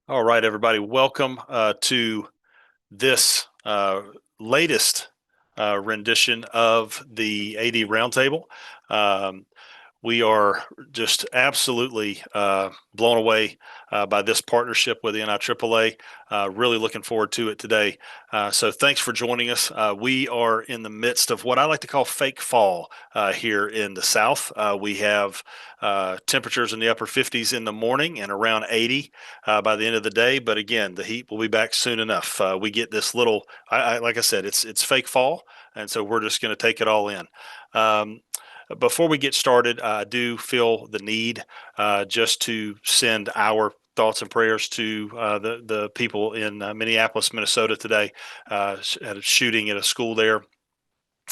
All right, everybody, welcome to this latest rendition of the AD Roundtable. Um, we are just absolutely blown away by this partnership with the NIAAA. Really looking forward to it today. So thanks for joining us. We are in the midst of what I like to call fake fall here in the South. We have temperatures in the upper 50s in the morning and around 80 by the end of the day. But again, the heat will be back soon enough. We get this little, like I said, it's fake fall, and so we're just going to take it all in. Before we get started, I do feel the need just to send our thoughts and prayers to the people in Minneapolis, Minnesota today at a shooting at a school there.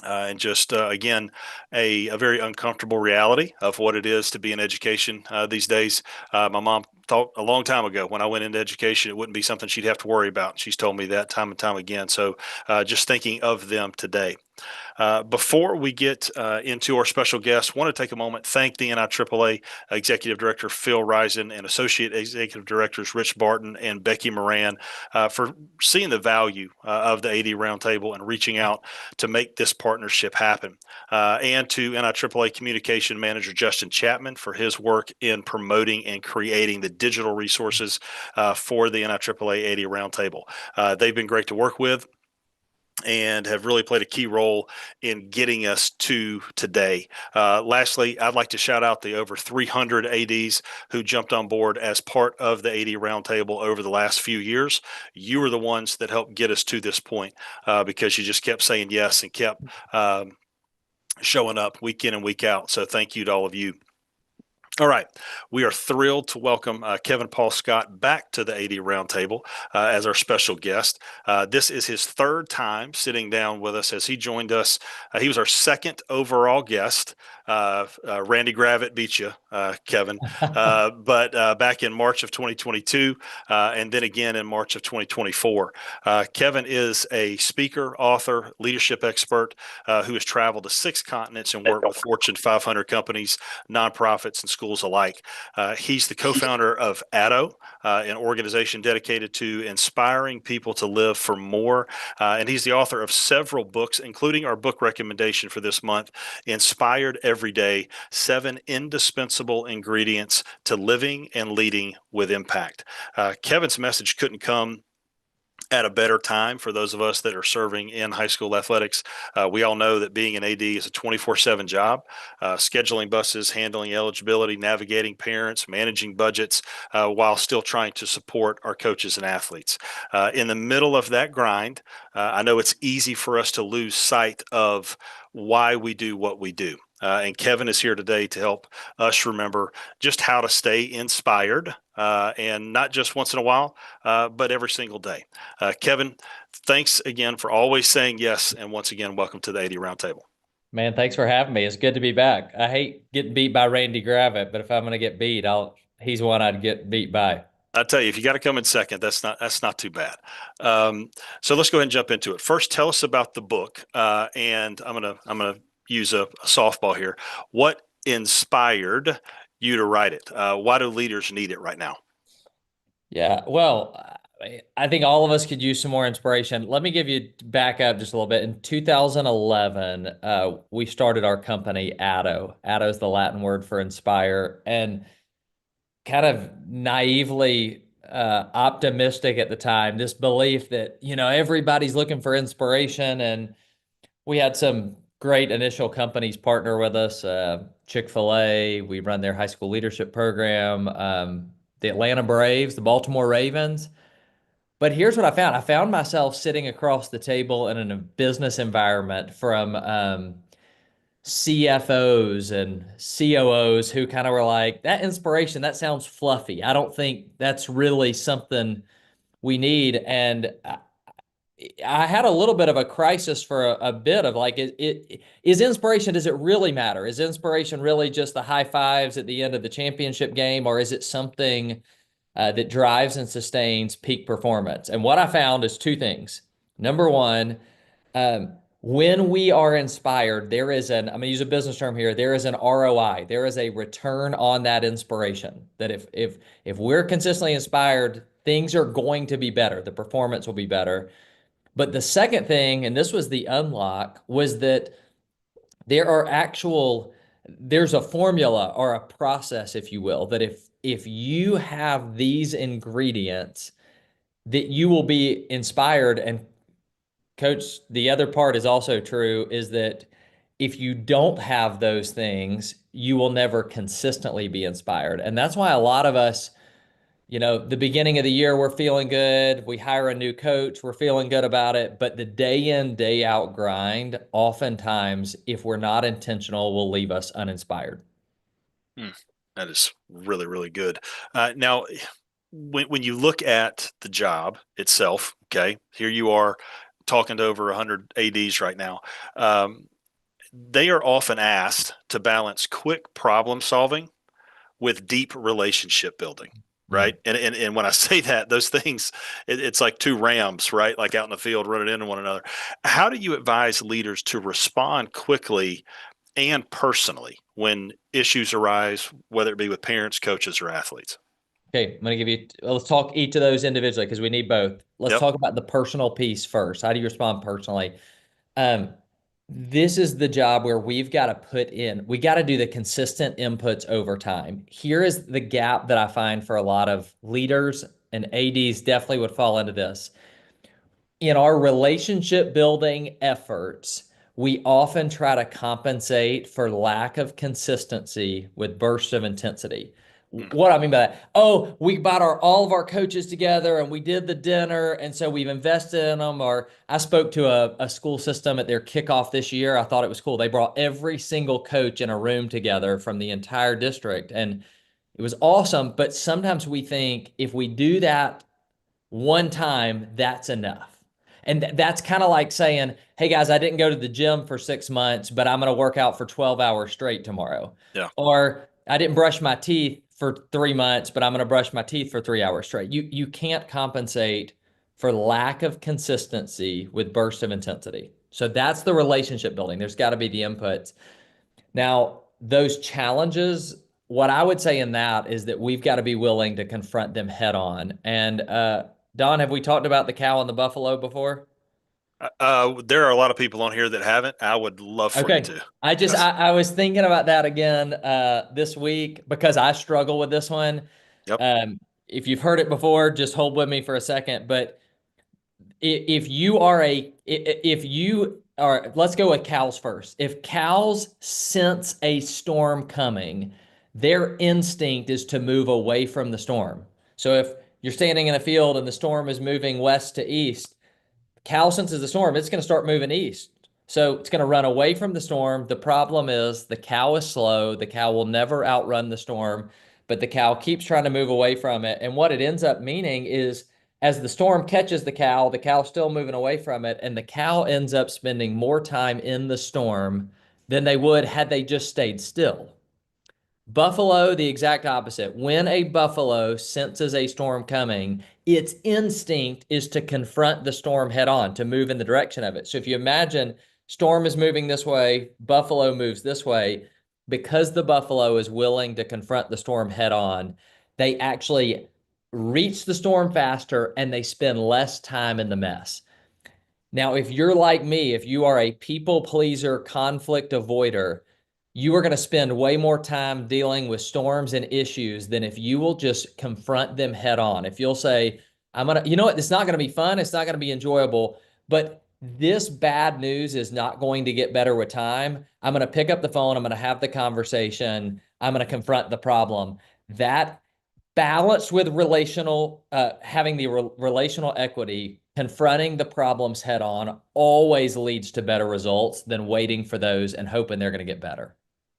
And just again, a very uncomfortable reality of what it is to be in education these days. My mom thought a long time ago when I went into education it wouldn't be something she'd have to worry about. She's told me that time and time again. So just thinking of them today. Before we get into our special guest, want to take a moment, thank the NIAAA Executive Director Phil Risen and Associate Executive Directors Rich Barton and Becky Moran for seeing the value of the AD Roundtable and reaching out to make this partnership happen. And to NIAAA Communication Manager Justin Chapman for his work in promoting and creating the digital resources for the NIAAA AD Roundtable. They've been great to work with and have really played a key role in getting us to today. Lastly, I'd like to shout out the over 300 ADs who jumped on board as part of the AD Roundtable over the last few years. You were the ones that helped get us to this point because you just kept saying yes and kept showing up week in and week out. So thank you to all of you. All right. We are thrilled to welcome Kevin Paul Scott back to the AD Roundtable as our special guest. This is his third time sitting down with us as he joined us. He was our second overall guest. Randy Gravett beat you, Kevin, but back in March of 2022 and then again in March of 2024. Kevin is a speaker, author, leadership expert who has traveled to 6 continents and worked with Fortune 500 companies, nonprofits, and schools alike. He's the co-founder of ADO, an organization dedicated to inspiring people to live for more. And he's the author of several books, including our book recommendation for this month, Inspired Every Day, 7 Indispensable Ingredients to Living and Leading with Impact. Kevin's message couldn't come at a better time for those of us that are serving in high school athletics. We all know that being an AD is a 24/7 job, scheduling buses, handling eligibility, navigating parents, managing budgets, while still trying to support our coaches and athletes. In the middle of that grind, I know it's easy for us to lose sight of why we do what we do. And Kevin is here today to help us remember just how to stay inspired and not just once in a while, but every single day. Kevin, thanks again for always saying yes. And once again, welcome to the AD Roundtable. Man, thanks for having me. It's good to be back. I hate getting beat by Randy Gravett, but if I'm going to get beat, he's one I'd get beat by. I tell you, if you got to come in second, that's not too bad. So let's go ahead and jump into it. First, tell us about the book, and I'm gonna use a softball here. What inspired you to write it? Why do leaders need it right now? Yeah, well, I think all of us could use some more inspiration. Let me give you back up just a little bit. In 2011, we started our company, ADO. ADO is the Latin word for inspire, and kind of naively optimistic at the time, this belief that, everybody's looking for inspiration. And we had some great initial companies partner with us. Chick-fil-A, we run their high school leadership program, the Atlanta Braves, the Baltimore Ravens. But here's what I found. I found myself sitting across the table in a business environment from CFOs and COOs who kind of were like, that inspiration, that sounds fluffy. I don't think that's really something we need. And I had a little bit of a crisis for a bit of like, is inspiration, does it really matter? Is inspiration really just the high fives at the end of the championship game, or is it something that drives and sustains peak performance? And what I found is 2 things. Number one, when we are inspired, I'm going to use a business term here, there is an ROI. There is a return on that inspiration. That if we're consistently inspired, things are going to be better. The performance will be better. But the second thing, and this was the unlock, was that there are there's a formula or a process, if you will, that if you have these ingredients, that you will be inspired. And coach, the other part is also true, is that if you don't have those things, you will never consistently be inspired. And that's why a lot of us, the beginning of the year, we're feeling good. We hire a new coach, we're feeling good about it. But the day in, day out grind, oftentimes, if we're not intentional, will leave us uninspired. Hmm. That is really, really good. Now, when you look at the job itself, okay, here you are talking to over 100 ADs right now. They are often asked to balance quick problem solving with deep relationship building, Mm. right? And when I say that, those things, it's like two rams, right? Like out in the field running into one another. How do you advise leaders to respond quickly and personally when issues arise, whether it be with parents, coaches, or athletes? Okay, I'm going to give you, let's talk each of those individually because we need both. Let's Yep. talk about the personal piece first. How do you respond personally? Um, this is the job where we've got to we got to do the consistent inputs over time. Here is the gap that I find for a lot of leaders, and ADs definitely would fall into this. In our relationship building efforts, we often try to compensate for lack of consistency with bursts of intensity. Mm, What I mean by that, oh, we brought all of our coaches together and we did the dinner, and so we've invested in them. Or I spoke to a school system at their kickoff this year. I thought it was cool. They brought every single coach in a room together from the entire district, and it was awesome. But sometimes we think if we do that one time, that's enough. And that's kind of like saying, hey guys, I didn't go to the gym for 6 months, but I'm going to work out for 12 hours straight tomorrow. yeah. Or I didn't brush my teeth for 3 months, but I'm going to brush my teeth for 3 hours straight. You can't compensate for lack of consistency with bursts of intensity. So that's the relationship building. There's got to be the inputs. Now, those challenges, what I would say in that is that we've got to be willing to confront them head on. And Don, have we talked about the cow and the buffalo before? There are a lot of people on here that haven't. I would love for you Okay. to. I just Yes. I was thinking about that again this week because I struggle with this one. Yep. If you've heard it before, just hold with me for a second. But if you are if you are, let's go with cows first. If cows sense a storm coming, their instinct is to move away from the storm. So if you're standing in a field and the storm is moving west to east, cow senses the storm, it's going to start moving east. So it's going to run away from the storm. The problem is the cow is slow. The cow will never outrun the storm, but the cow keeps trying to move away from it. And what it ends up meaning is as the storm catches the cow's still moving away from it, and the cow ends up spending more time in the storm than they would had they just stayed still. Buffalo, the exact opposite. When a buffalo senses a storm coming, its instinct is to confront the storm head on, to move in the direction of it. So if you imagine storm is moving this way, buffalo moves this way, because the buffalo is willing to confront the storm head on, they actually reach the storm faster and they spend less time in the mess. Now, if you're like me, if you are a people pleaser, conflict avoider, you are going to spend way more time dealing with storms and issues than if you will just confront them head on. If you'll say, I'm going to, you know what, it's not going to be fun, it's not going to be enjoyable, but this bad news is not going to get better with time. I'm going to pick up the phone, I'm going to have the conversation, I'm going to confront the problem. That balanced with having the relational equity, confronting the problems head on always leads to better results than waiting for those and hoping they're going to get better.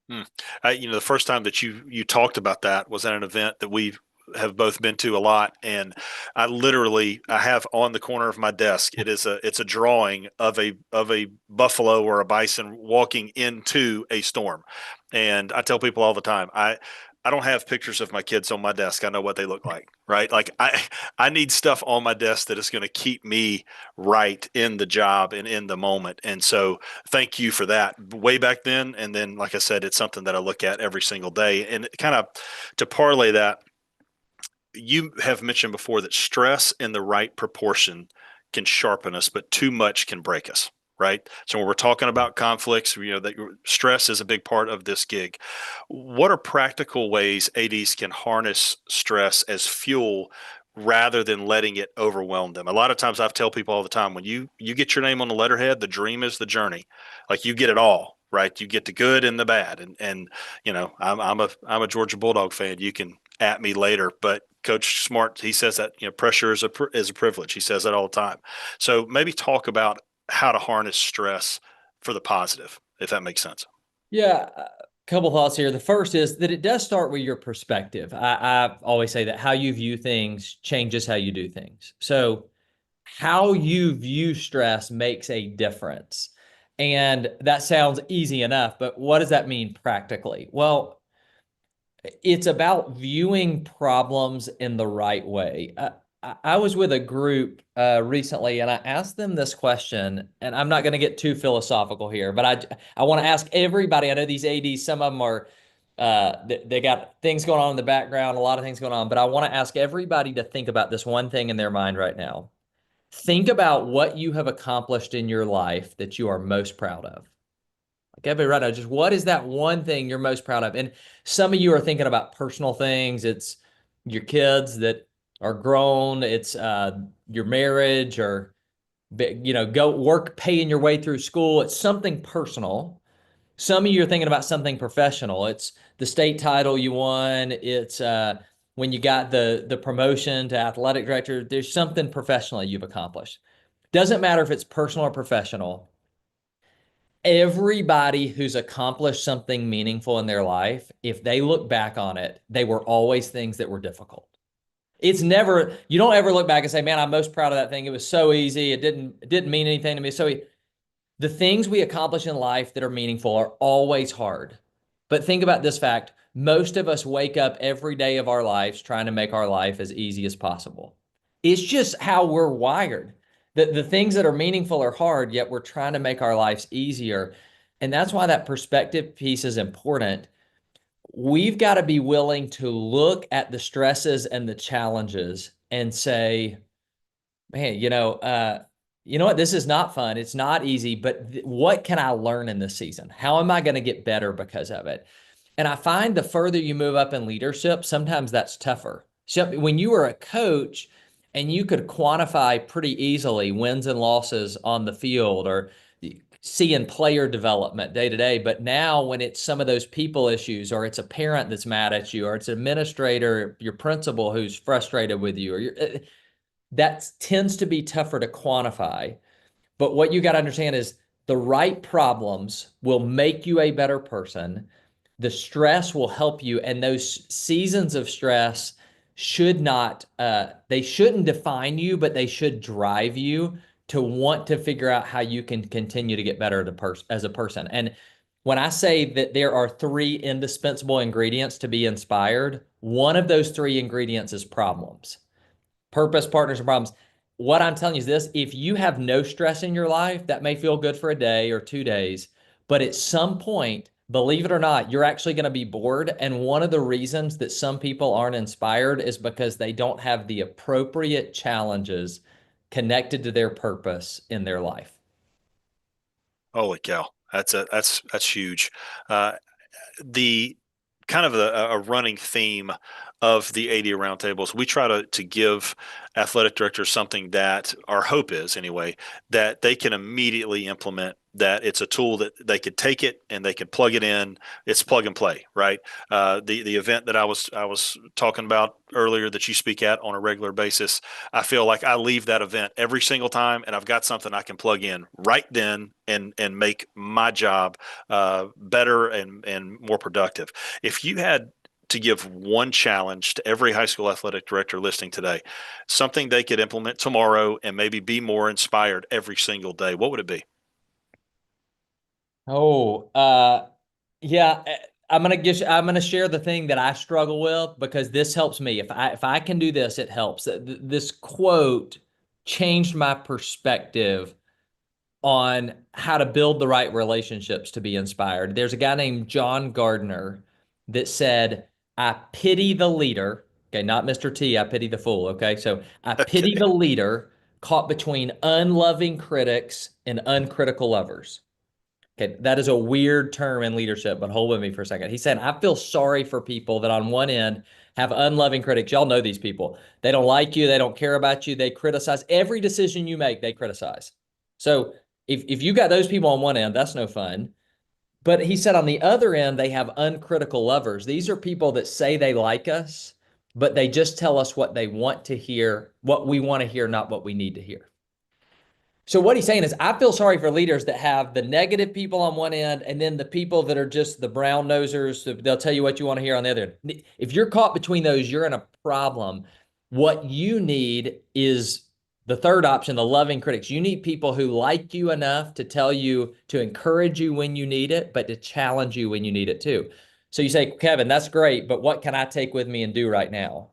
Hmm. The first time that you talked about that was at an event that we have both been to a lot, and I have on the corner of my desk. It's a drawing of a buffalo or a bison walking into a storm, and I tell people all the time, I don't have pictures of my kids on my desk. I know what they look like, right? Like I need stuff on my desk that is going to keep me right in the job and in the moment. And so thank you for that way back then. And then, like I said, it's something that I look at every single day. And kind of to parlay that, you have mentioned before that stress in the right proportion can sharpen us, but too much can break us. Right. So when we're talking about conflicts, that stress is a big part of this gig. What are practical ways ADs can harness stress as fuel rather than letting it overwhelm them? A lot of times I've tell people all the time, when you get your name on the letterhead, the dream is the journey. Like you get it all, right? You get the good and the bad. And I'm a Georgia Bulldog fan. You can at me later, but Coach Smart, he says that pressure is a privilege. He says that all the time. So maybe talk about how to harness stress for the positive, if that makes sense. Yeah, a couple thoughts here. The first is that it does start with your perspective. I always say that how you view things changes how you do things. So how you view stress makes a difference. And that sounds easy enough, but what does that mean practically? Well, it's about viewing problems in the right way. I was with a group recently and I asked them this question, and I'm not going to get too philosophical here, but I want to ask everybody. I know these ADs, some of them are, they got things going on in the background, a lot of things going on, but I want to ask everybody to think about this one thing in their mind right now. Think about what you have accomplished in your life that you are most proud of. Like everybody right now, just what is that one thing you're most proud of? And some of you are thinking about personal things. It's your kids that are grown. It's your marriage, or go work, paying your way through school. It's something personal. Some of you are thinking about something professional. It's the state title you won. It's when you got the promotion to athletic director. There's something professional you've accomplished. Doesn't matter if it's personal or professional. Everybody who's accomplished something meaningful in their life, if they look back on it, they were always things that were difficult. It's never, you don't ever look back and say, man, I'm most proud of that thing. It was so easy. It didn't mean anything to me. So the things we accomplish in life that are meaningful are always hard. But think about this fact. Most of us wake up every day of our lives trying to make our life as easy as possible. It's just how we're wired. The things that are meaningful are hard, yet we're trying to make our lives easier. And that's why that perspective piece is important. We've got to be willing to look at the stresses and the challenges and say, man, you know what? This is not fun. It's not easy, but what can I learn in this season? How am I going to get better because of it? And I find the further you move up in leadership, sometimes that's tougher. So when you were a coach and you could quantify pretty easily wins and losses on the field, or seeing player development day to day, but now when it's some of those people issues, or it's a parent that's mad at you, or it's an administrator, your principal who's frustrated with you, or that tends to be tougher to quantify. But what you got to understand is the right problems will make you a better person. The stress will help you, and those seasons of stress should not, they shouldn't define you, but they should drive you to want to figure out how you can continue to get better as a person. And when I say that there are three indispensable ingredients to be inspired, one of those three ingredients is problems. Purpose, partners, and problems. What I'm telling you is this: if you have no stress in your life, that may feel good for a day or 2 days, but at some point, believe it or not, you're actually going to be bored. And one of the reasons that some people aren't inspired is because they don't have the appropriate challenges connected to their purpose in their life. Holy cow. That's huge. The kind of a running theme of the AD roundtables, we try to give athletic directors something that our hope is anyway, that they can immediately implement, that it's a tool that they could take it and they could plug it in. It's plug and play, right? The event that I was talking about earlier that you speak at on a regular basis, I feel like I leave that event every single time and I've got something I can plug in right then and make my job better and more productive. If you had to give one challenge to every high school athletic director listening today, something they could implement tomorrow and maybe be more inspired every single day, what would it be? Oh, yeah. I'm gonna share the thing that I struggle with because this helps me. If I can do this, it helps. This quote changed my perspective on how to build the right relationships to be inspired. There's a guy named John Gardner that said, I pity the leader Okay, not Mr. T. I pity the fool. Okay, so I pity Okay. the leader caught between unloving critics and uncritical lovers. Okay, that is a weird term in leadership, but hold with me for a second. He's saying, I feel sorry for people that on one end have unloving critics. Y'all know these people. They don't like you. They don't care about you. They criticize every decision you make, they criticize. So if you got those people on one end, that's no fun. But he said on the other end, they have uncritical lovers. These are people that say they like us, but they just tell us what they want to hear, what we want to hear, not what we need to hear. So what he's saying is, I feel sorry for leaders that have the negative people on one end, and then the people that are just the brown nosers. They'll tell you what you want to hear on the other end. If you're caught between those, you're in a problem. What you need is the third option, the loving critics. You need people who like you enough to tell you, to encourage you when you need it, but to challenge you when you need it too. So you say, Kevin, that's great, but what can I take with me and do right now?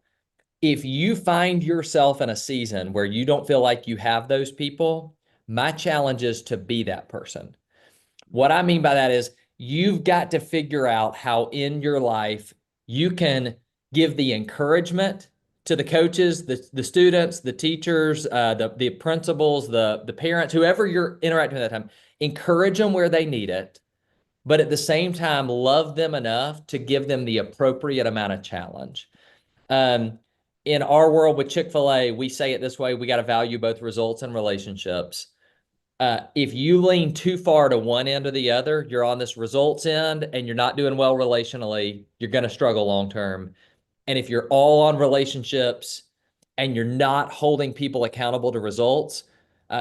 If you find yourself in a season where you don't feel like you have those people, my challenge is to be that person. What I mean by that is you've got to figure out how in your life you can give the encouragement to the coaches, the students, the teachers, the principals, the parents, whoever you're interacting with at that time, encourage them where they need it, but at the same time, love them enough to give them the appropriate amount of challenge. Um, in our world with Chick-fil-A, we say it this way: we got to value both results and relationships. If you lean too far to one end or the other, you're on this results end and you're not doing well relationally, you're going to struggle long term. And if you're all on relationships and you're not holding people accountable to results,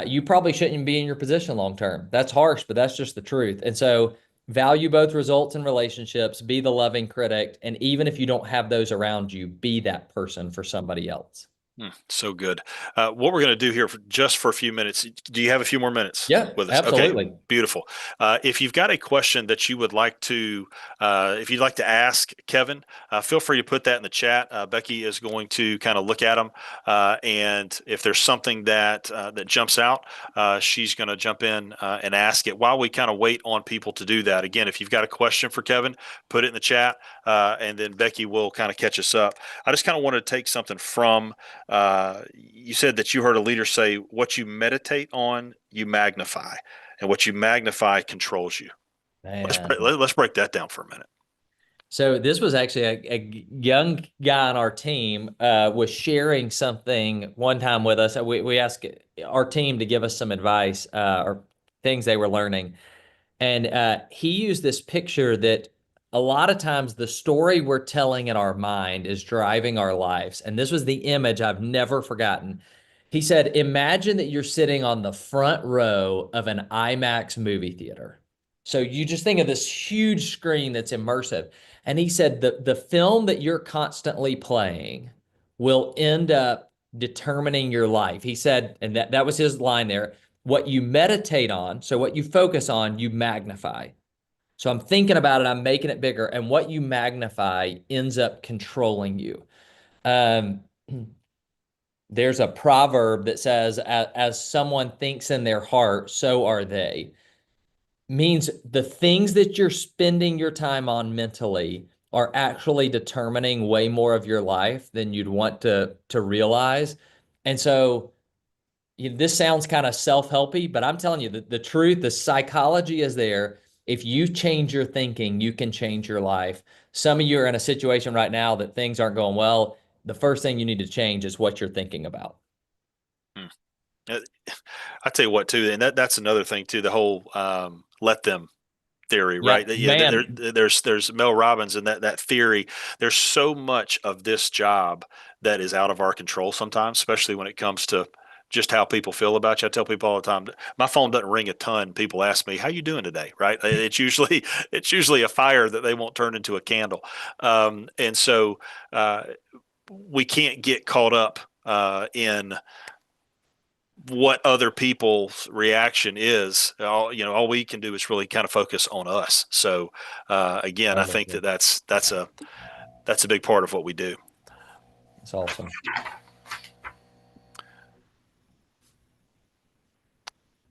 you probably shouldn't be in your position long term. That's harsh, but that's just the truth. And so value both results and relationships, be the loving critic. And even if you don't have those around you, be that person for somebody else. So good. What we're going to do here just for a few minutes. Do you have a few more minutes Yeah, with us? Okay, absolutely. beautiful. If you've got a question that you would like to, if you'd like to ask Kevin, feel free to put that in the chat. Becky is going to kind of look at them, and if there's something that jumps out, she's going to jump in and ask it while we kind of wait on people to do that. Again, if you've got a question for Kevin, put it in the chat, and then Becky will kind of catch us up. I just kind of want to take something from. You said that you heard a leader say, what you meditate on, you magnify, and what you magnify controls you. Man. Let's break that down for a minute. So this was actually a young guy on our team was sharing something one time with us. We asked our team to give us some advice or things they were learning. And he used this picture that a lot of times the story we're telling in our mind is driving our lives. And this was the image I've never forgotten. He said, imagine that you're sitting on the front row of an IMAX movie theater. So you just think of this huge screen that's immersive. And he said the film that you're constantly playing will end up determining your life. He said, and that was his line there, what you meditate on, so what you focus on, you magnify. So I'm thinking about it, I'm making it bigger, and what you magnify ends up controlling you. Um, there's a proverb that says, as someone thinks in their heart, so are they. Means the things that you're spending your time on mentally are actually determining way more of your life than you'd want to realize. And so this sounds kind of self-helpy, but I'm telling you the truth, the psychology is there. If you change your thinking, you can change your life. Some of you are in a situation right now that things aren't going well. The first thing you need to change is what you're thinking about. Hmm. I tell you what, too, and that's another thing too. The whole let them theory, Yeah, right? Yeah, man. there's Mel Robbins and that theory. There's so much of this job that is out of our control sometimes, especially when it comes to just how people feel about you. I tell people all the time, my phone doesn't ring a ton. People ask me, "How you doing today?" Right? It's usually a fire that they won't turn into a candle, and so we can't get caught up in what other people's reaction is. All we can do is really kind of focus on us. So again, I I'm with think you. that's a big part of what we do. It's awesome.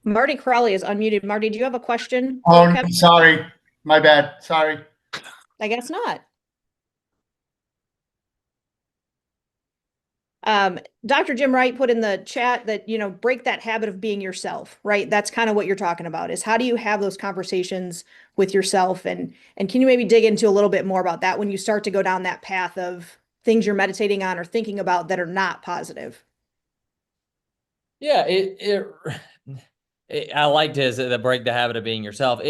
Marty Crowley is unmuted. Marty, do you have a question for Oh, Kevin? sorry. My bad. Sorry. I guess not. Dr. Jim Wright put in the chat that, break that habit of being yourself, right? That's kind of what you're talking about is how do you have those conversations with yourself? And can you maybe dig into a little bit more about that when you start to go down that path of things you're meditating on or thinking about that are not positive? Yeah, I liked his the break the habit of being yourself.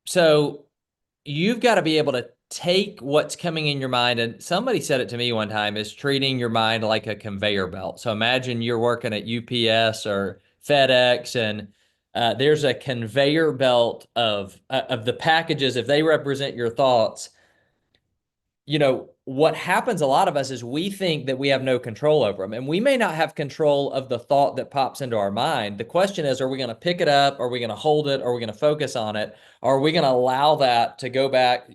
So you've got to be able to take what's coming in your mind. And somebody said it to me one time is treating your mind like a conveyor belt. So imagine you're working at UPS or FedEx and there's a conveyor belt of the packages. If they represent your thoughts, what happens a lot of us is we think that we have no control over them, and we may not have control of the thought that pops into our mind. The question is, are we going to pick it up? Are we going to hold it? Are we going to focus on it? Or are we going to allow that to go back?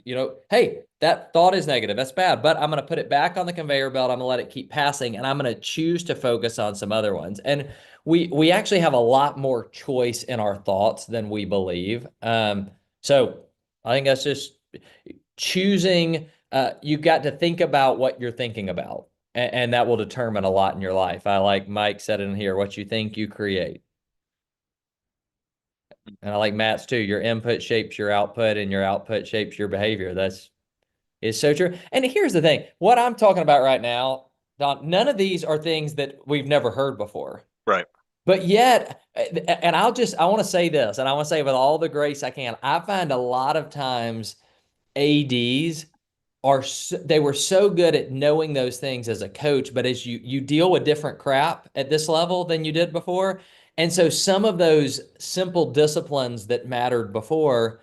Hey, that thought is negative. That's bad, but I'm going to put it back on the conveyor belt. I'm going to let it keep passing, and I'm going to choose to focus on some other ones. And we actually have a lot more choice in our thoughts than we believe. So I think that's just choosing. You've got to think about what you're thinking about, and that will determine a lot in your life. I like Mike said in here, what you think, you create. And I like Matt's too. Your input shapes your output, and your output shapes your behavior. Is so true. And here's the thing: what I'm talking about right now, Don, none of these are things that we've never heard before. Right. But yet, and I want to say this, and I want to say with all the grace I can, I find a lot of times ADs they were so good at knowing those things as a coach, but as you deal with different crap at this level than you did before. And so some of those simple disciplines that mattered before,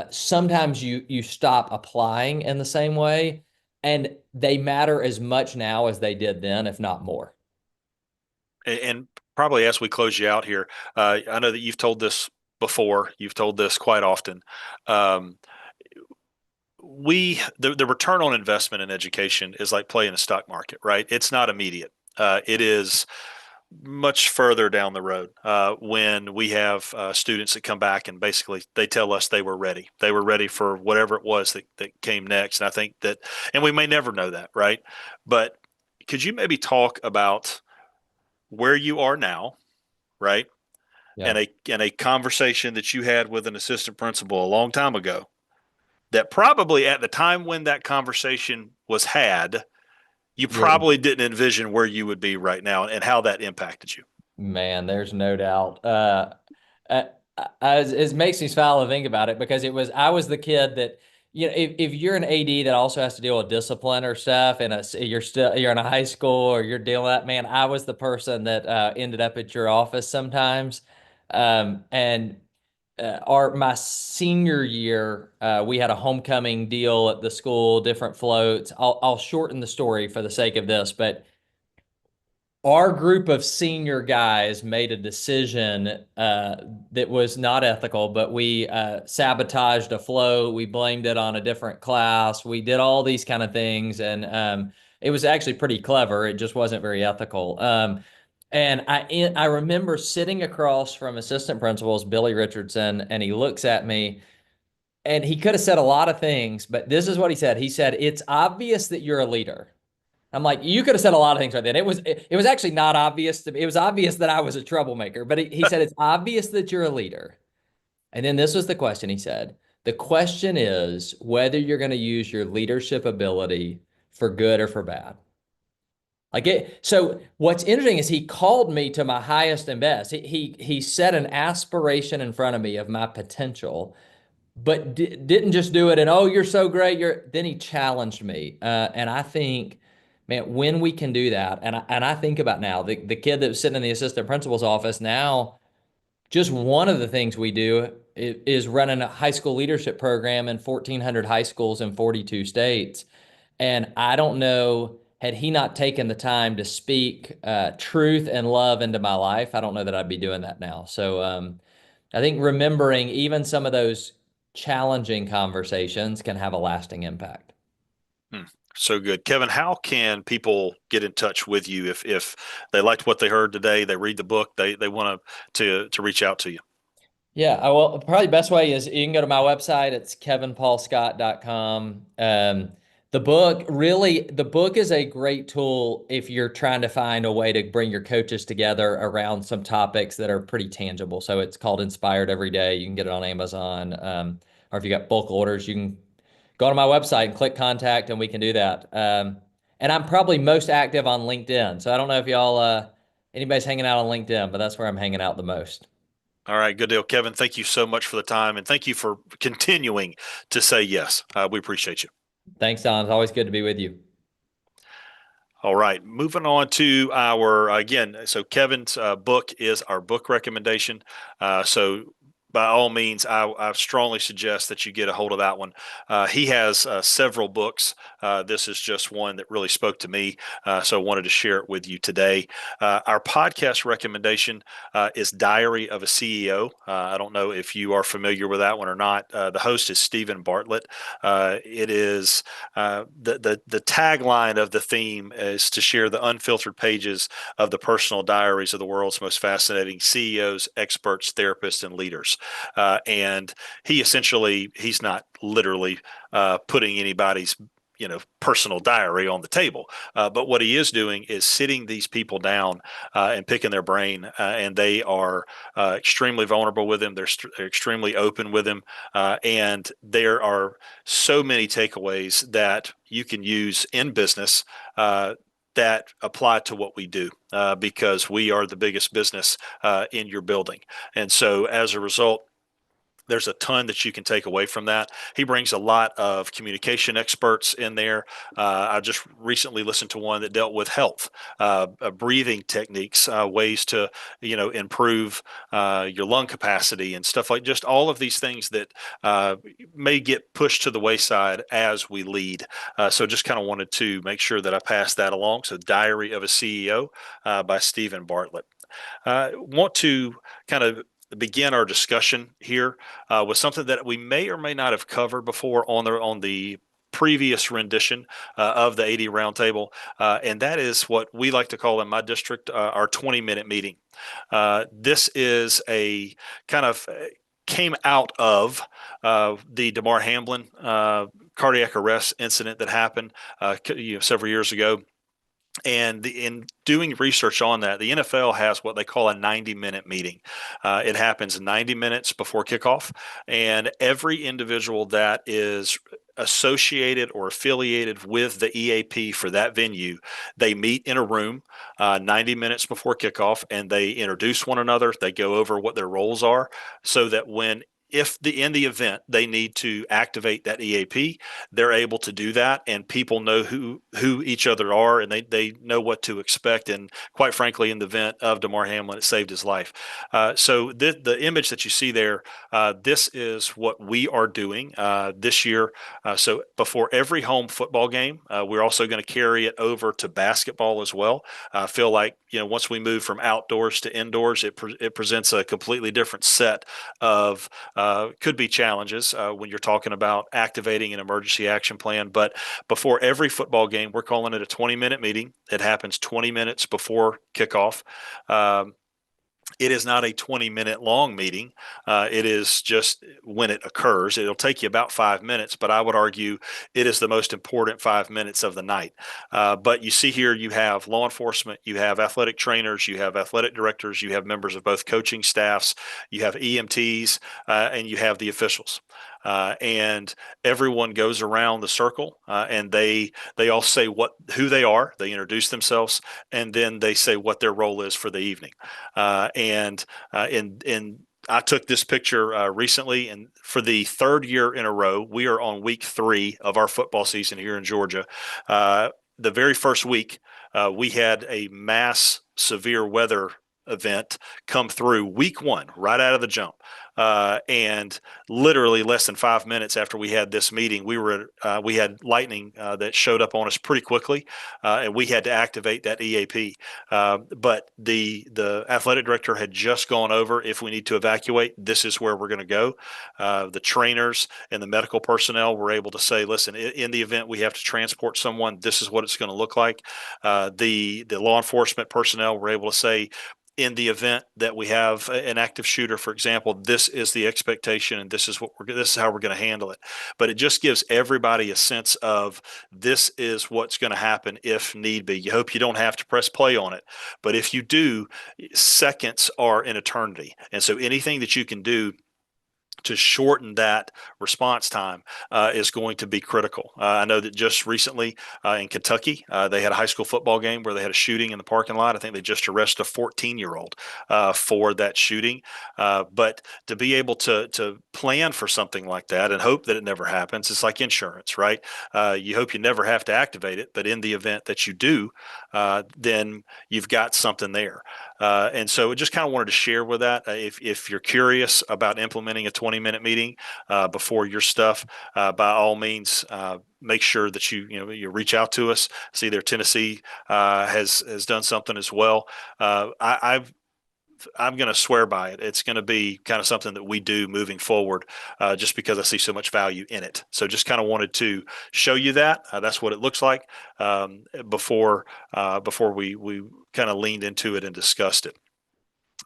sometimes you stop applying in the same way, and they matter as much now as they did then, if not more. And probably as we close you out here, I know that you've told this before. You've told this quite often. The return on investment in education is like playing a stock market, right? It's not immediate. It is much further down the road when we have students that come back and basically they tell us they were ready. They were ready for whatever it was that came next. And I think that, and we may never know that, right? But could you maybe talk about where you are now, right? Yeah. And a conversation that you had with an assistant principal a long time ago that probably at the time when that conversation was had, you probably didn't envision where you would be right now and how that impacted you. Man, there's no doubt. Uh, it makes me smile to think about it because I was the kid that, if you're an AD that also has to deal with discipline or stuff, and you're in a high school or you're dealing with that, man, I was the person that ended up at your office sometimes. And my senior year, we had a homecoming deal at the school, different floats. I'll shorten the story for the sake of this, but our group of senior guys made a decision that was not ethical, but we sabotaged a float. We blamed it on a different class. We did all these kind of things, and it was actually pretty clever. It just wasn't very ethical. And I remember sitting across from assistant principals Billy Richardson, and he looks at me, and he could have said a lot of things, but this is what he said. He said, "It's obvious that you're a leader." I'm like, you could have said a lot of things right then. It was actually not obvious to me. It was obvious that I was a troublemaker, but he said, it's obvious that you're a leader. And then this was the question he said. The question is whether you're going to use your leadership ability for good or for bad. So what's interesting is he called me to my highest and best. He set an aspiration in front of me of my potential, but didn't just do it and, oh, you're so great. Then he challenged me. And I think, man, when we can do that, and I think about now, the kid that was sitting in the assistant principal's office now, just one of the things we do is running a high school leadership program in 1,400 high schools in 42 states. And I don't know, had he not taken the time to speak truth and love into my life, I don't know that I'd be doing that now. So I think remembering even some of those challenging conversations can have a lasting impact. So good. Kevin, how can people get in touch with you if they liked what they heard today, they read the book, they want to reach out to you? Yeah, probably the best way is you can go to my website. It's kevinpaulscott.com. The book is a great tool if you're trying to find a way to bring your coaches together around some topics that are pretty tangible. So it's called Inspired Every Day. You can get it on Amazon. Or if you got bulk orders, you can go to my website and click contact and we can do that. And I'm probably most active on LinkedIn. So I don't know if anybody's hanging out on LinkedIn, but that's where I'm hanging out the most. All right, good deal. Kevin, thank you so much for the time, and thank you for continuing to say yes. We appreciate you. Thanks, Don. It's always good to be with you. All right, moving on to so Kevin's book is our book recommendation. So by all means, I strongly suggest that you get a hold of that one. He has several books. This is just one that really spoke to me, so I wanted to share it with you today. Our podcast recommendation is Diary of a CEO. I don't know if you are familiar with that one or not. The host is Stephen Bartlett. It is the tagline of the theme is to share the unfiltered pages of the personal diaries of the world's most fascinating CEOs, experts, therapists, and leaders. And he's not literally putting anybody's personal diary on the table. But what he is doing is sitting these people down and picking their brain. And they are extremely vulnerable with him. They're extremely open with him. And there are so many takeaways that you can use in business that apply to what we do because we are the biggest business in your building. And so as a result, there's a ton that you can take away from that. He brings a lot of communication experts in there. I just recently listened to one that dealt with health, breathing techniques, ways to, improve your lung capacity and stuff like just all of these things that may get pushed to the wayside as we lead. So just kind of wanted to make sure that I passed that along. So Diary of a CEO by Stephen Bartlett. Want to kind of begin our discussion here with something that we may or may not have covered before on the previous rendition of the AD Roundtable, and that is what we like to call in my district our 20-minute meeting. This is a kind of came out of the Damar Hamlin cardiac arrest incident that happened several years ago. And in doing research on that, the NFL has what they call a 90-minute meeting. It happens 90 minutes before kickoff, and every individual that is associated or affiliated with the EAP for that venue, they meet in a room 90 minutes before kickoff, and they introduce one another. They go over what their roles are so that if in the event they need to activate that EAP, they're able to do that, and people know who each other are, and they know what to expect. And quite frankly, in the event of Damar Hamlin, it saved his life. So the image that you see there, this is what we are doing this year. So before every home football game, we're also going to carry it over to basketball as well. I feel like once we move from outdoors to indoors, it presents a completely different set of could be challenges when you're talking about activating an emergency action plan. But before every football game, we're calling it a 20-minute meeting. It happens 20 minutes before kickoff. It is not a 20-minute long meeting. It is just when it occurs. It'll take you about 5 minutes, but I would argue it is the most important 5 minutes of the night. But you see here, you have law enforcement, you have athletic trainers, you have athletic directors, you have members of both coaching staffs, you have EMTs, and you have the officials. And everyone goes around the circle, and they all say who they are. They introduce themselves, and then they say what their role is for the evening. And I took this picture recently, and for the third year in a row, we are on week 3 of our football season here in Georgia. The very first week, we had a mass severe weather event come through week 1, right out of the jump. And literally less than 5 minutes after we had this meeting, we had lightning that showed up on us pretty quickly, and we had to activate that EAP. But the athletic director had just gone over, if we need to evacuate, this is where we're going to go. The trainers and the medical personnel were able to say, listen, in the event we have to transport someone, this is what it's going to look like. The law enforcement personnel were able to say, in the event that we have an active shooter, for example, this is the expectation and this is how we're going to handle it. But it just gives everybody a sense of this is what's going to happen if need be. You hope you don't have to press play on it, but if you do, seconds are an eternity. And so anything that you can do to shorten that response time is going to be critical. I know that just recently in Kentucky, they had a high school football game where they had a shooting in the parking lot. I think they just arrested a 14-year-old for that shooting. But to be able to plan for something like that and hope that it never happens, it's like insurance, right? You hope you never have to activate it, but in the event that you do, then you've got something there. And so I just kind of wanted to share with that. If you're curious about implementing a 20-minute meeting before your stuff, by all means, make sure that you reach out to us. See, there Tennessee has done something as well. I'm going to swear by it. It's going to be kind of something that we do moving forward, just because I see so much value in it. So just kind of wanted to show you that. That's what it looks like before we kind of leaned into it and discussed it.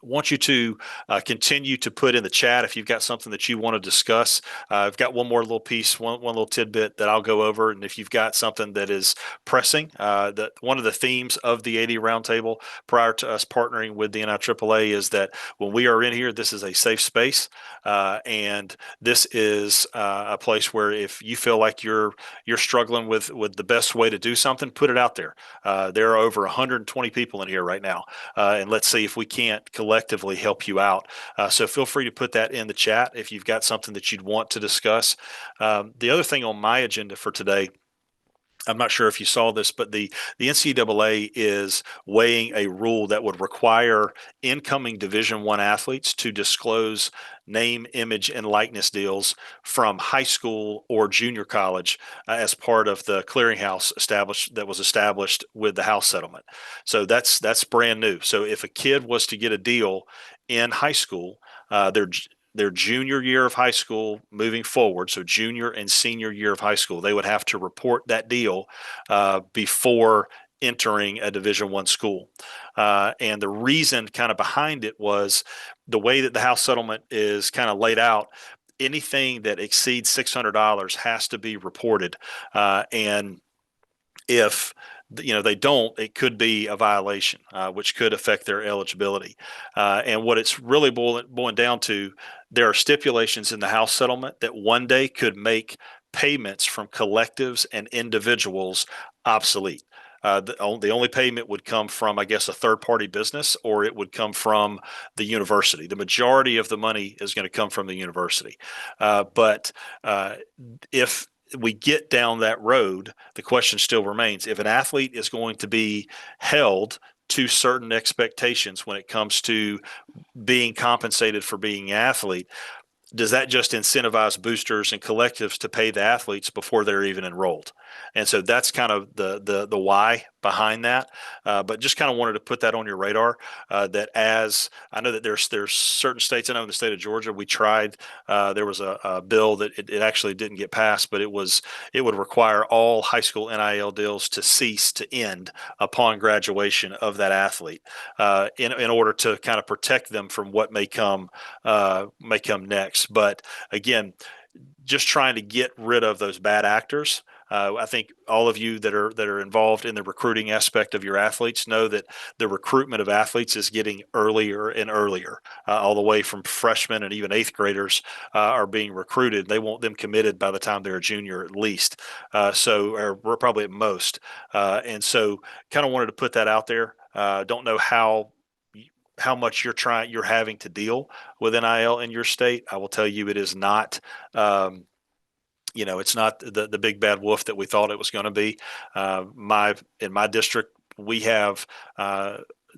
Want you to continue to put in the chat if you've got something that you want to discuss. I've got one more little piece, one little tidbit that I'll go over. And if you've got something that is pressing, that one of the themes of the AD Roundtable prior to us partnering with the NIAAA is that when we are in here, this is a safe space. And this is a place where if you feel like you're struggling with the best way to do something, put it out there. There are over 120 people in here right now. And let's see if we can't collectively help you out. So feel free to put that in the chat if you've got something that you'd want to discuss. The other thing on my agenda for today, I'm not sure if you saw this, but the NCAA is weighing a rule that would require incoming Division I athletes to disclose name, image, and likeness deals from high school or junior college as part of the clearinghouse that was established with the House settlement. So that's brand new. So if a kid was to get a deal in high school, their junior year of high school moving forward, so junior and senior year of high school, they would have to report that deal before entering a Division I school. And the reason kind of behind it was the way that the House settlement is kind of laid out. Anything that exceeds $600 has to be reported. And if they don't, it could be a violation, which could affect their eligibility. And what it's really boiling down to, there are stipulations in the House settlement that one day could make payments from collectives and individuals obsolete. The only payment would come from, I guess, a third-party business, or it would come from the university. The majority of the money is going to come from the university. But if we get down that road, the question still remains: if an athlete is going to be held to certain expectations when it comes to being compensated for being an athlete, does that just incentivize boosters and collectives to pay the athletes before they're even enrolled? And so that's kind of the why behind that. But just kind of wanted to put that on your radar. That as I know that there's certain states. I know in the state of Georgia, we tried. There was a bill that it actually didn't get passed, but it would require all high school NIL deals to cease to end upon graduation of that athlete, in order to kind of protect them from what may come next. But again, just trying to get rid of those bad actors. I think all of you that are involved in the recruiting aspect of your athletes know that the recruitment of athletes is getting earlier and earlier, all the way from freshmen and even eighth graders are being recruited. They want them committed by the time they're a junior at least. Or we're probably at most. And so kind of wanted to put that out there. Don't know how much you're having to deal with NIL in your state. I will tell you, it is not, it's not the big bad wolf that we thought it was going to be. In my district, we have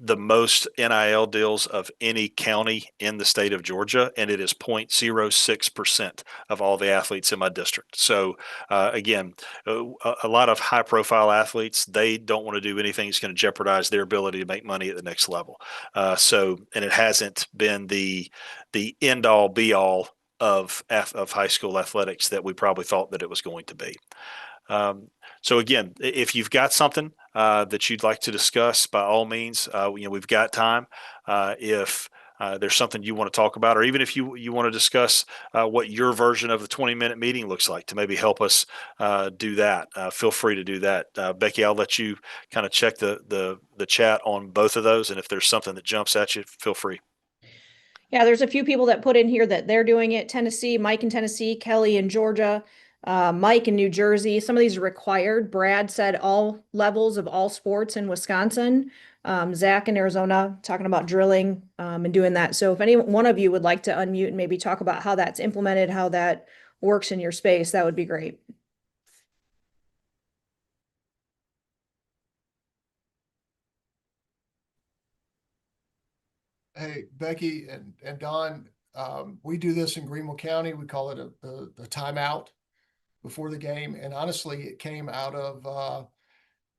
the most NIL deals of any county in the state of Georgia, and it is 0.06% of all the athletes in my district. So again, a lot of high profile athletes, they don't want to do anything that's going to jeopardize their ability to make money at the next level. And it hasn't been the end all be all of high school athletics that we probably thought that it was going to be. So again, if you've got something that you'd like to discuss, by all means, we've got time. If there's something you want to talk about, or even if you want to discuss what your version of the 20-minute meeting looks like to maybe help us do that, feel free to do that. Becky, I'll let you kind of check the chat on both of those, and if there's something that jumps at you, feel free. Yeah, there's a few people that put in here that they're doing it. Tennessee, Mike in Tennessee, Kelly in Georgia, Mike in New Jersey. Some of these are required. Brad said all levels of all sports in Wisconsin. Zach in Arizona talking about drilling and doing that. So if any one of you would like to unmute and maybe talk about how that's implemented, how that works in your space, that would be great. Hey, Becky and Don, we do this in Greenville County. We call it the timeout before the game. And honestly, it came out of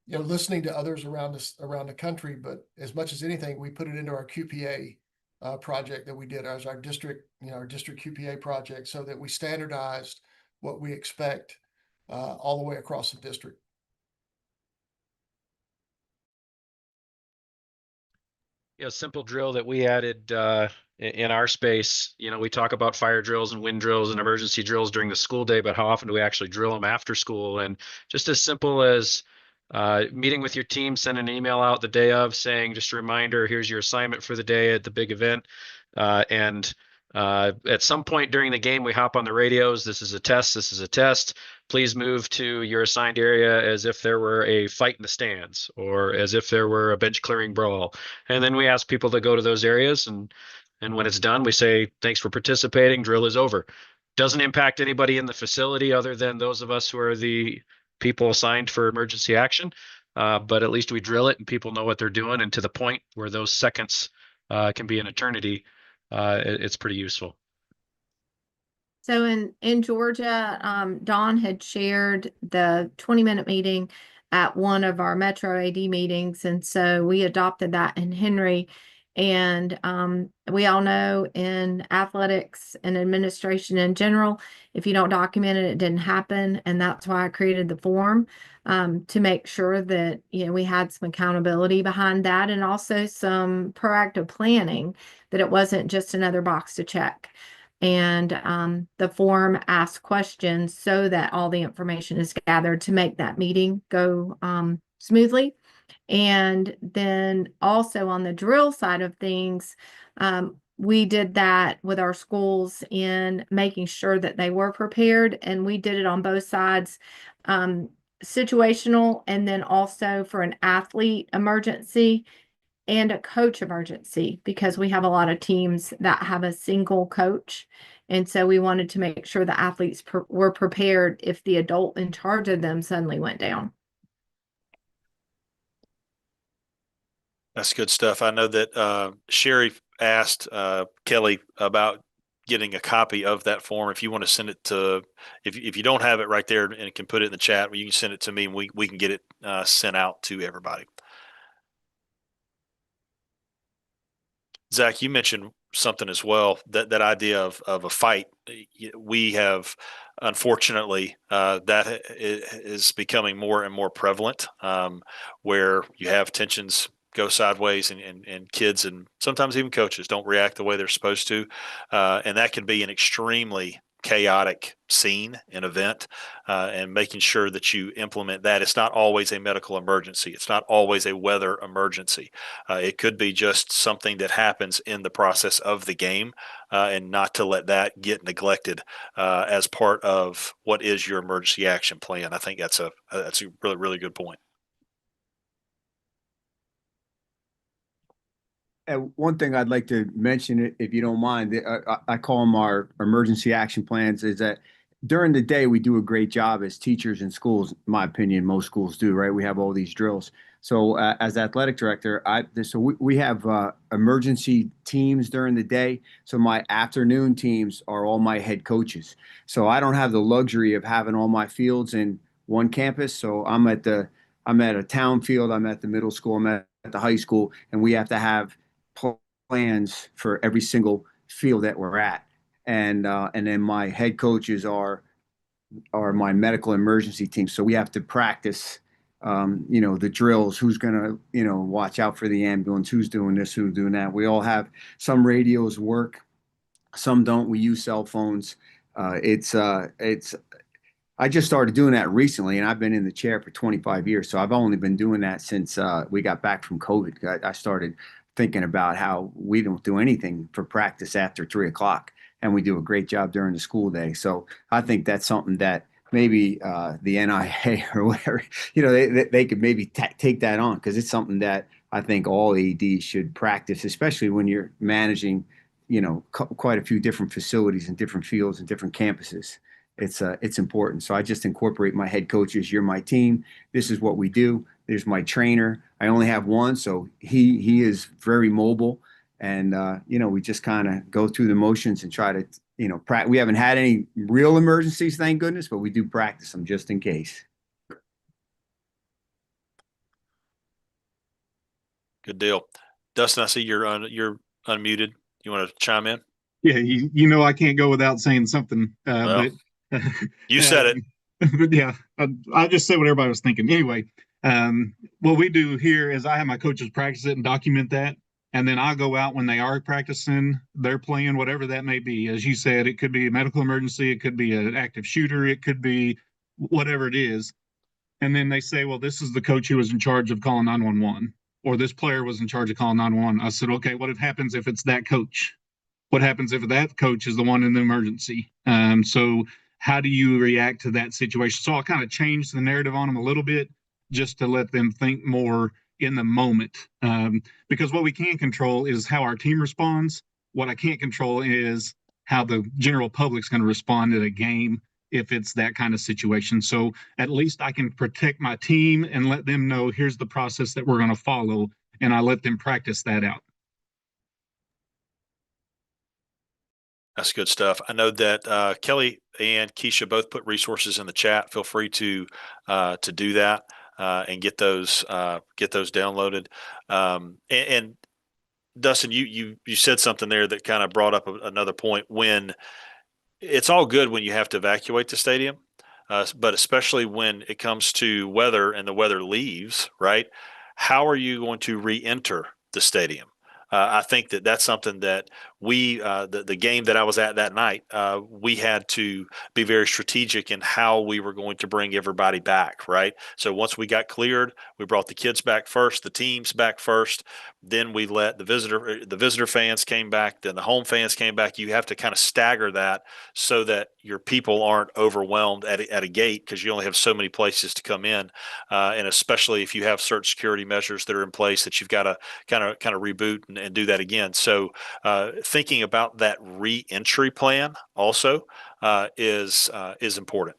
listening to others around the country. But as much as anything, we put it into our QPA project that we did as our district QPA project, so that we standardized what we expect all the way across the district. A simple drill that we added in our space. We talk about fire drills and wind drills and emergency drills during the school day, but how often do we actually drill them after school? And just as simple as meeting with your team, send an email out the day of saying, just a reminder, here's your assignment for the day at the big event. And at some point during the game, we hop on the radios. This is a test. This is a test. Please move to your assigned area as if there were a fight in the stands, or as if there were a bench clearing brawl. And then we ask people to go to those areas. And when it's done, we say, thanks for participating. Drill is over. Doesn't impact anybody in the facility other than those of us who are the people assigned for emergency action. But at least we drill it and people know what they're doing. And to the point where those seconds can be an eternity, it's pretty useful. So in Georgia, Dawn had shared the 20-minute meeting at one of our Metro AD meetings. And so we adopted that in Henry. And we all know in athletics and administration in general, if you don't document it, it didn't happen. And that's why I created the form to make sure that, we had some accountability behind that, and also some proactive planning, that it wasn't just another box to check. And the form asks questions so that all the information is gathered to make that meeting go smoothly. And then also on the drill side of things, we did that with our schools in making sure that they were prepared. And we did it on both sides, situational, and then also for an athlete emergency and a coach emergency, because we have a lot of teams that have a single coach. And so we wanted to make sure the athletes were prepared if the adult in charge of them suddenly went down. That's good stuff. I know that Sherry asked Kelly about getting a copy of that form. If you want to send it to, if you don't have it right there and can put it in the chat, you can send it to me and we can get it sent out to everybody. Zach, you mentioned something as well, that idea of a fight. We have, unfortunately, that is becoming more and more prevalent, where you have tensions go sideways, and kids and sometimes even coaches don't react the way they're supposed to. And that can be an extremely chaotic scene and event, and making sure that you implement that. It's not always a medical emergency. It's not always a weather emergency. It could be just something that happens in the process of the game, and not to let that get neglected as part of what is your emergency action plan. I think that's a really, really good point. One thing I'd like to mention, if you don't mind, I call them our emergency action plans, is that during the day, we do a great job as teachers in schools. In my opinion, most schools do, right? We have all these drills. So as athletic director, we have emergency teams during the day. So my afternoon teams are all my head coaches. So I don't have the luxury of having all my fields in one campus. So I'm at a town field, I'm at the middle school, I'm at the high school, and we have to have plans for every single field that we're at. And then my head coaches are are my medical emergency team. So we have to practice, the drills, who's going to, watch out for the ambulance, who's doing this, who's doing that. We all have some radios work, some don't. We use cell phones. It's I just started doing that recently, and I've been in the chair for 25 years. So I've only been doing that since we got back from COVID. I started thinking about how we don't do anything for practice after 3 o'clock, and we do a great job during the school day. So I think that's something that maybe the NIAAA or whatever, they could maybe take that on, because it's something that I think all ADs should practice, especially when you're managing, quite a few different facilities and different fields and different campuses. It's important. So I just incorporate my head coaches. You're my team. This is what we do. There's my trainer. I only have one, so he is very mobile, and we just kind of go through the motions and try to we haven't had any real emergencies, thank goodness, but we do practice them just in case. Good deal. Dustin, I see you're unmuted. You want to chime in? Yeah, I can't go without saying something. Well, but you said it. But yeah, I just said what everybody was thinking. Anyway, what we do here is I have my coaches practice it and document that, and then I go out when they are practicing, they're playing, whatever that may be. As you said, it could be a medical emergency, it could be an active shooter, it could be whatever it is. And then they say, well, this is the coach who was in charge of calling 911, or this player was in charge of calling 911. I said, okay, what happens if it's that coach? What happens if that coach is the one in the emergency? So how do you react to that situation? So I'll kind of change the narrative on them a little bit, just to let them think more in the moment. Because what we can control is how our team responds. What I can't control is how the general public's going to respond at a game if it's that kind of situation. So at least I can protect my team and let them know, here's the process that we're going to follow, and I let them practice that out. That's good stuff. I know that Kelly and Keisha both put resources in the chat. Feel free to do that and get those downloaded. And Dustin, you said something there that kind of brought up another point. When it's all good when you have to evacuate the stadium, but especially when it comes to weather and the weather leaves, right? How are you going to re-enter the stadium? I think that's something that the game that I was at that night, we had to be very strategic in how we were going to bring everybody back, right? So once we got cleared, we brought the kids back first, the teams back first, then we let the visitor fans came back, then the home fans came back. You have to kind of stagger that so that your people aren't overwhelmed at a gate, because you only have so many places to come in, and especially if you have certain security measures that are in place that you've got to kind of reboot and do that again. So thinking about that re-entry plan also is important.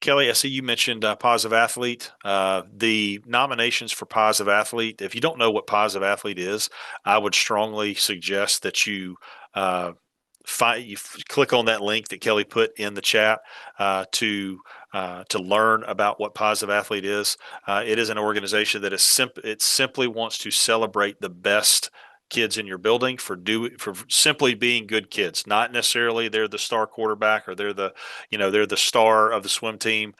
Kelly, I see you mentioned Positive Athlete. The nominations for Positive Athlete, if you don't know what Positive Athlete is, I would strongly suggest that you click on that link that Kelly put in the chat to learn about what Positive Athlete is. It is an organization that it simply wants to celebrate the best kids in your building for simply being good kids. Not necessarily they're the star quarterback or they're the star of the swim team.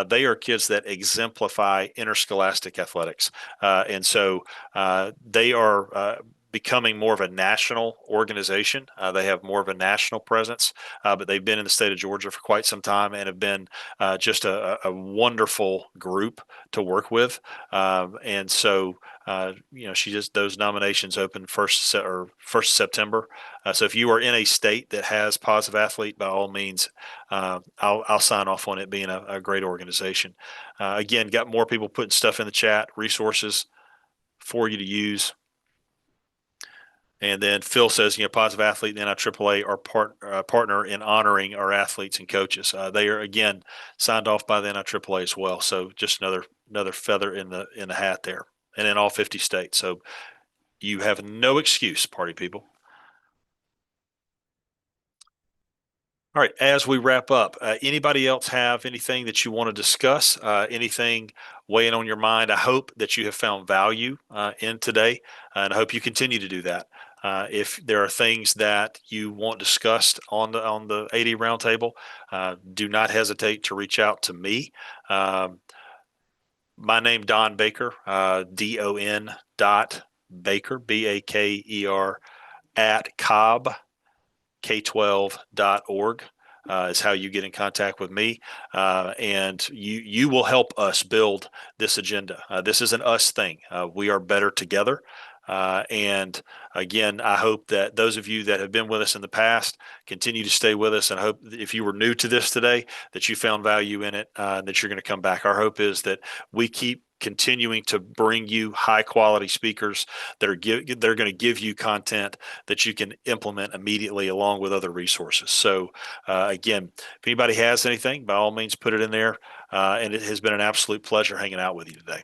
They are kids that exemplify interscholastic athletics, and so they are becoming more of a national organization. They have more of a national presence, but they've been in the state of Georgia for quite some time and have been just a wonderful group to work with. And so, those nominations open 1st September. So if you are in a state that has Positive Athlete, by all means, I'll sign off on it being a great organization. Again, got more people putting stuff in the chat, resources for you to use. And then Phil says, Positive Athlete and NIAAA are partner in honoring our athletes and coaches. They are, again, signed off by the NIAAA as well. So just another feather in the hat there, and in all 50 states. So you have no excuse, party people. All right, as we wrap up, anybody else have anything that you want to discuss? Anything weighing on your mind? I hope that you have found value in today, and I hope you continue to do that. If there are things that you want discussed on the AD Roundtable, do not hesitate to reach out to me. My name, Don Baker, DON dot Baker, BAKER, at Cobb, K12.org. Is how you get in contact with me, and you will help us build this agenda. This is an us thing. We are better together. And again, I hope that those of you that have been with us in the past continue to stay with us. And I hope that if you were new to this today, that you found value in it, that you're going to come back. Our hope is that we keep continuing to bring you high quality speakers that are going to give you content that you can implement immediately along with other resources. So again, if anybody has anything, by all means, put it in there. And it has been an absolute pleasure hanging out with you today.